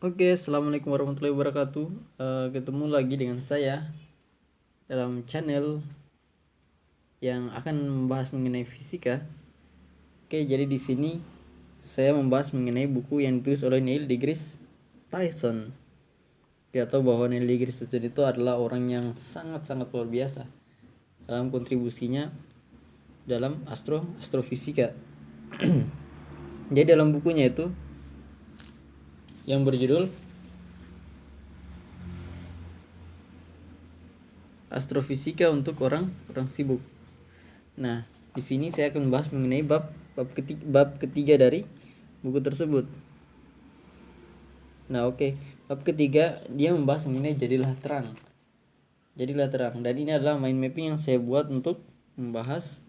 Oke, assalamualaikum warahmatullahi wabarakatuh. Ketemu lagi dengan saya dalam channel yang akan membahas mengenai fisika. Oke, jadi di sini saya membahas mengenai buku yang ditulis oleh Neil deGrasse Tyson. Kita tahu bahwa Neil deGrasse Tyson itu adalah orang yang sangat-sangat luar biasa dalam kontribusinya dalam astrofisika. Jadi dalam bukunya itu yang berjudul Astrofisika untuk orang sibuk. Nah, di sini saya akan membahas mengenai bab ketiga dari buku tersebut. Nah, oke. Bab ketiga dia membahas mengenai jadilah terang. Jadilah terang. Dan ini adalah mind mapping yang saya buat untuk membahas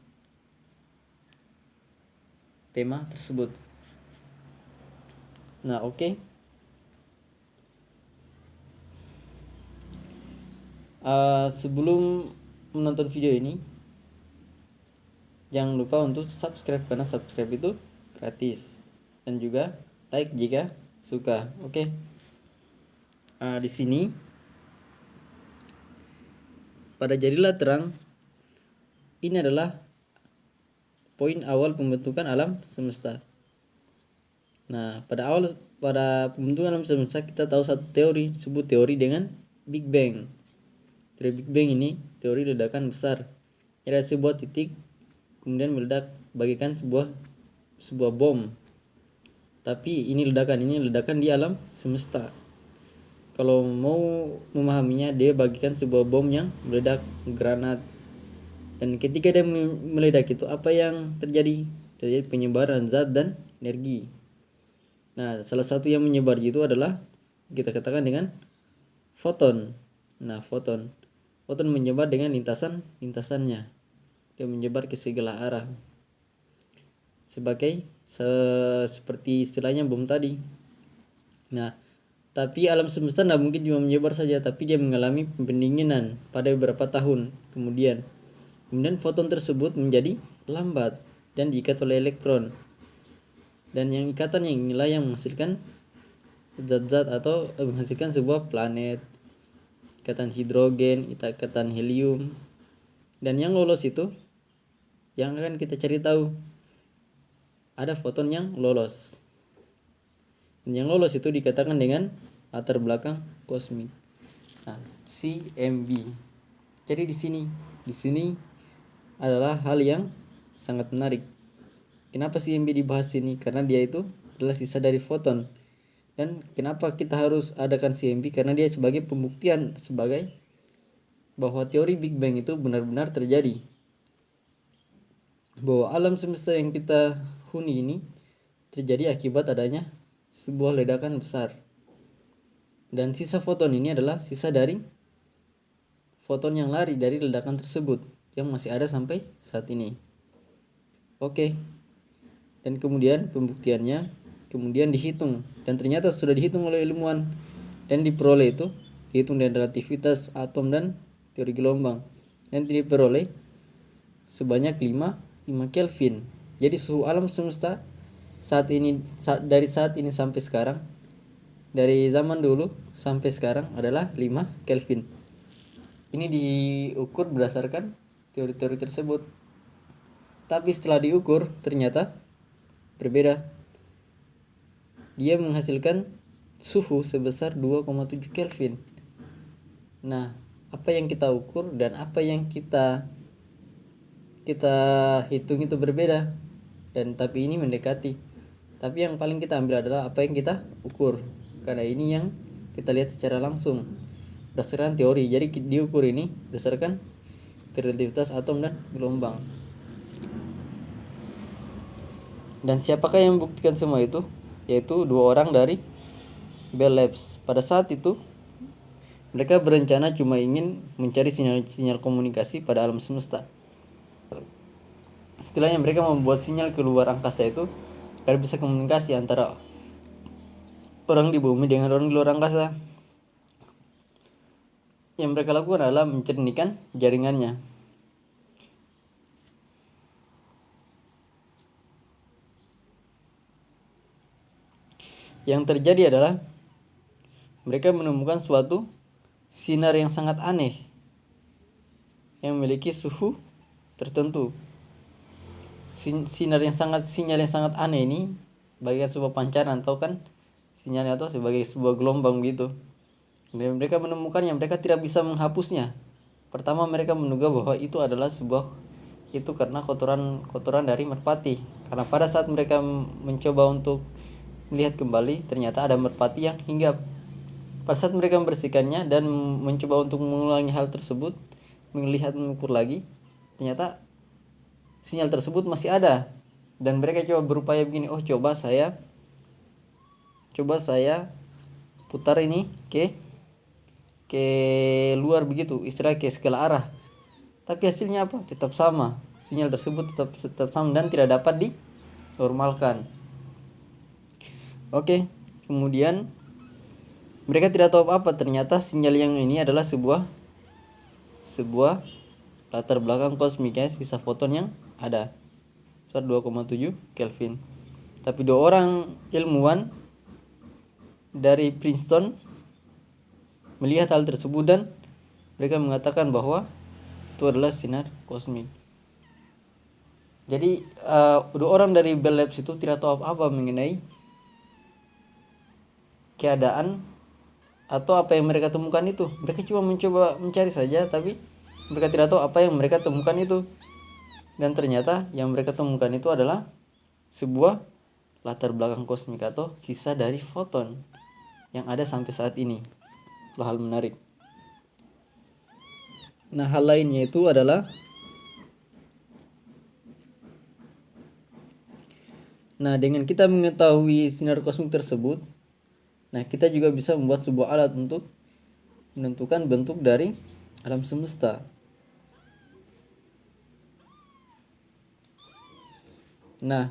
tema tersebut. Nah, oke. Sebelum menonton video ini, jangan lupa untuk subscribe karena subscribe itu gratis, dan juga like jika suka. Oke. Di sini pada jadilah terang ini adalah poin awal pembentukan alam semesta. Nah, pada pembentukan alam semesta kita tahu satu teori, disebut teori dengan Big Bang. Teori Big Bang ini teori ledakan besar. Ada sebuah titik kemudian meledak bagikan sebuah bom. Tapi ini ledakan di alam semesta. Kalau mau memahaminya, dia bagikan sebuah bom yang meledak, granat. Dan ketika dia meledak itu apa yang terjadi? Terjadi penyebaran zat dan energi. Nah, salah satu yang menyebar itu adalah kita katakan dengan foton. Nah, foton menyebar dengan lintasannya. Dia menyebar ke segala arah. Seperti istilahnya bom tadi. Nah, tapi alam semesta tidak mungkin cuma menyebar saja, tapi dia mengalami pendinginan pada beberapa tahun kemudian. Kemudian foton tersebut menjadi lambat dan diikat oleh elektron. Dan yang ikatan yang inilah yang menghasilkan zat-zat atau menghasilkan sebuah planet, ikatan hidrogen, ikatan helium. Dan yang lolos itu yang akan kita cari tahu, ada foton yang lolos. Dan yang lolos itu dikatakan dengan latar belakang kosmik. Nah, CMB. Jadi di sini adalah hal yang sangat menarik. Kenapa CMB dibahas ini? Karena dia itu adalah sisa dari foton. Dan kenapa kita harus adakan CMB? Karena dia sebagai pembuktian bahwa teori Big Bang itu benar-benar terjadi. Bahwa alam semesta yang kita huni ini terjadi akibat adanya sebuah ledakan besar. Dan sisa foton ini adalah sisa dari foton yang lari dari ledakan tersebut yang masih ada sampai saat ini. Oke. Dan kemudian pembuktiannya kemudian dihitung, dan ternyata sudah dihitung oleh ilmuwan dan diperoleh itu dihitung dengan relativitas atom dan teori gelombang, dan diperoleh sebanyak 5 Kelvin. Jadi suhu alam semesta dari saat ini sampai sekarang, dari zaman dulu sampai sekarang adalah 5 Kelvin. Ini diukur berdasarkan teori-teori tersebut. Tapi setelah diukur ternyata berbeda. Dia menghasilkan suhu sebesar 2,7 Kelvin. Nah, apa yang kita ukur dan apa yang kita hitung itu berbeda. Dan tapi ini mendekati. Tapi yang paling kita ambil adalah apa yang kita ukur. Karena ini yang kita lihat secara langsung berdasarkan teori. Jadi diukur ini berdasarkan relativitas atom dan gelombang. Dan siapakah yang membuktikan semua itu? Yaitu 2 orang dari Bell Labs. Pada saat itu mereka berencana cuma ingin mencari sinyal komunikasi pada alam semesta. Setelahnya mereka membuat sinyal ke luar angkasa itu agar bisa komunikasi antara orang di bumi dengan orang di luar angkasa. Yang mereka lakukan adalah mencernihkan jaringannya. Yang terjadi adalah mereka menemukan suatu sinar yang sangat aneh yang memiliki suhu tertentu. Sinyal yang sangat aneh ini bagikan sebuah pancaran, atau kan sinyalnya atau sebagai sebuah gelombang gitu. Dan mereka menemukannya, mereka tidak bisa menghapusnya. Pertama mereka menduga bahwa itu karena kotoran dari merpati. Karena pada saat mereka mencoba untuk melihat kembali, ternyata ada merpati yang hinggap. Pada saat mereka membersihkannya dan mencoba untuk mengulangi hal tersebut, mengukur lagi, ternyata sinyal tersebut masih ada. Dan mereka coba berupaya begini, coba saya putar ini ke luar begitu, istilah ke segala arah. Tapi hasilnya apa? Tetap sama. Sinyal tersebut tetap sama dan tidak dapat dinormalkan. Oke, kemudian mereka tidak tahu apa, ternyata sinyal yang ini adalah sebuah latar belakang kosmiknya sisa foton yang ada 2,7 Kelvin. Tapi 2 orang ilmuwan dari Princeton melihat hal tersebut dan mereka mengatakan bahwa itu adalah sinar kosmik. Jadi 2 orang dari Bell Labs itu tidak tahu apa mengenai keadaan atau apa yang mereka temukan itu. Mereka cuma mencoba mencari saja, tapi mereka tidak tahu apa yang mereka temukan itu. Dan ternyata yang mereka temukan itu adalah sebuah latar belakang kosmik atau sisa dari foton yang ada sampai saat ini. Itu hal menarik. Nah, hal lainnya itu adalah dengan kita mengetahui sinar kosmik tersebut, kita juga bisa membuat sebuah alat untuk menentukan bentuk dari alam semesta. Nah,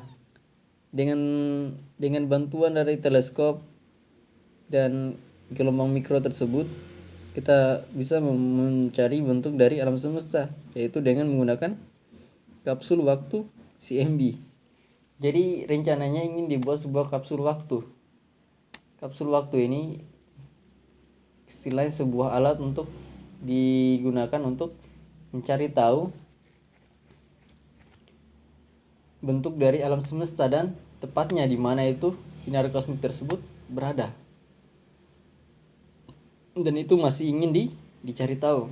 dengan bantuan dari teleskop dan gelombang mikro tersebut, kita bisa mencari bentuk dari alam semesta, yaitu dengan menggunakan kapsul waktu CMB. Jadi rencananya ingin dibuat sebuah kapsul waktu. Kapsul waktu ini istilahnya sebuah alat untuk digunakan untuk mencari tahu bentuk dari alam semesta dan tepatnya di mana itu sinar kosmik tersebut berada. Dan itu masih ingin dicari tahu.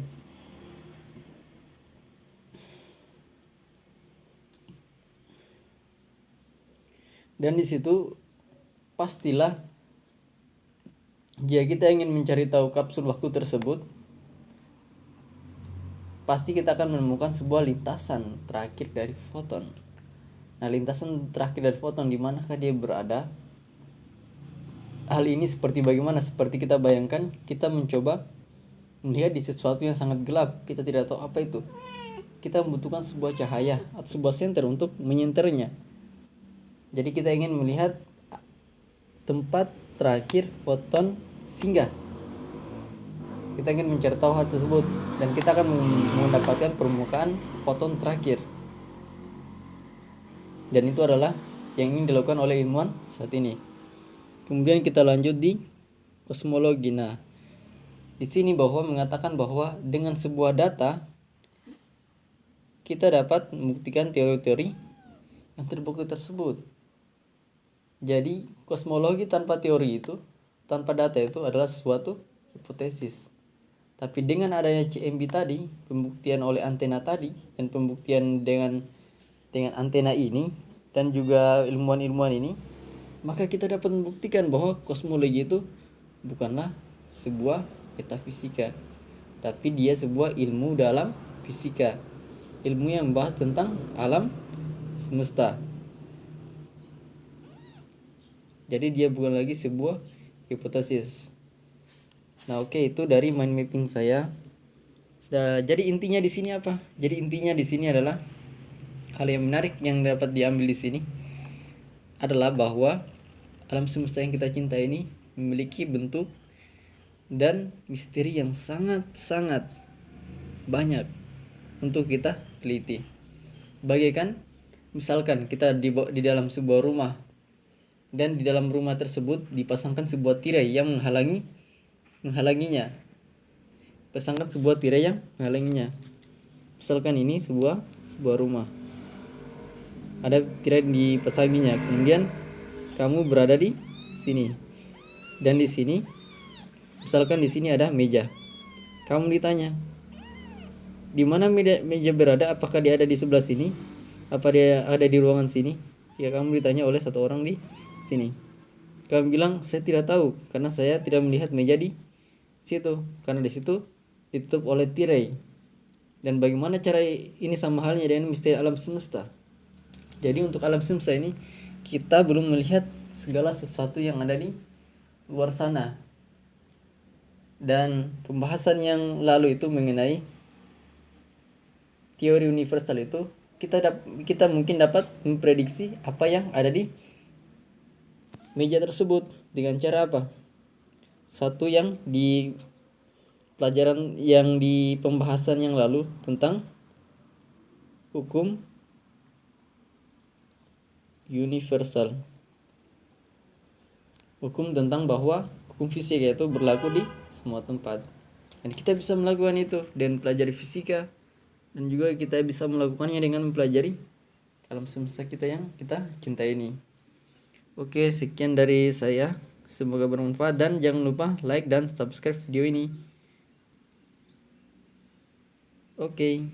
Dan di situ pastilah jika kita ingin mencari tahu kapsul waktu tersebut, pasti kita akan menemukan sebuah lintasan terakhir dari foton. Nah, lintasan terakhir dari foton di manakah dia berada? Hal ini seperti bagaimana? Seperti kita bayangkan kita mencoba melihat di sesuatu yang sangat gelap, kita tidak tahu apa itu. Kita membutuhkan sebuah cahaya atau sebuah senter untuk menyenternya. Jadi kita ingin melihat tempat terakhir foton singgah. Kita ingin mencari tahu hal tersebut dan kita akan mendapatkan permukaan foton terakhir. Dan itu adalah yang ingin dilakukan oleh ilmuwan saat ini. Kemudian kita lanjut di kosmologi. Nah, di sini bahwa mengatakan bahwa dengan sebuah data kita dapat membuktikan teori-teori yang terbukti tersebut. Jadi kosmologi tanpa teori itu, tanpa data itu adalah sesuatu hipotesis. Tapi dengan adanya CMB tadi, pembuktian oleh antena tadi, dan pembuktian dengan antena ini, dan juga ilmuwan-ilmuwan ini, maka kita dapat membuktikan bahwa kosmologi itu bukanlah sebuah metafisika, tapi dia sebuah ilmu dalam fisika, ilmu yang membahas tentang alam semesta. Jadi dia bukan lagi sebuah hipotesis. Nah, itu dari mind mapping saya. Jadi intinya di sini apa? Jadi intinya di sini adalah hal yang menarik yang dapat diambil di sini adalah bahwa alam semesta yang kita cintai ini memiliki bentuk dan misteri yang sangat-sangat banyak untuk kita teliti. Bagaikan misalkan kita di dalam sebuah rumah, dan di dalam rumah tersebut dipasangkan sebuah tirai yang menghalangi menghalanginya. Pasangkan sebuah tirai yang menghalanginya. Misalkan ini sebuah rumah. Ada tirai dipasanginya. Kemudian kamu berada di sini. Dan di sini misalkan di sini ada meja. Kamu ditanya, di mana meja berada? Apakah dia ada di sebelah sini? Apa dia ada di ruangan sini? Jika kamu ditanya oleh satu orang di sini, kamu bilang, saya tidak tahu karena saya tidak melihat meja di situ, karena di situ ditutup oleh tirai. Dan bagaimana cara ini sama halnya dengan misteri alam semesta? Jadi untuk alam semesta ini kita belum melihat segala sesuatu yang ada di luar sana. Dan pembahasan yang lalu itu mengenai teori universal itu kita mungkin dapat memprediksi apa yang ada di meja tersebut dengan cara apa? Satu yang di pelajaran yang di pembahasan yang lalu tentang hukum universal. Hukum tentang bahwa hukum fisika itu berlaku di semua tempat. Dan kita bisa melakukan itu dengan pelajari fisika, dan juga kita bisa melakukannya dengan mempelajari alam semesta kita yang kita cintai ini. Oke, sekian dari saya. Semoga bermanfaat dan jangan lupa like dan subscribe video ini. Oke.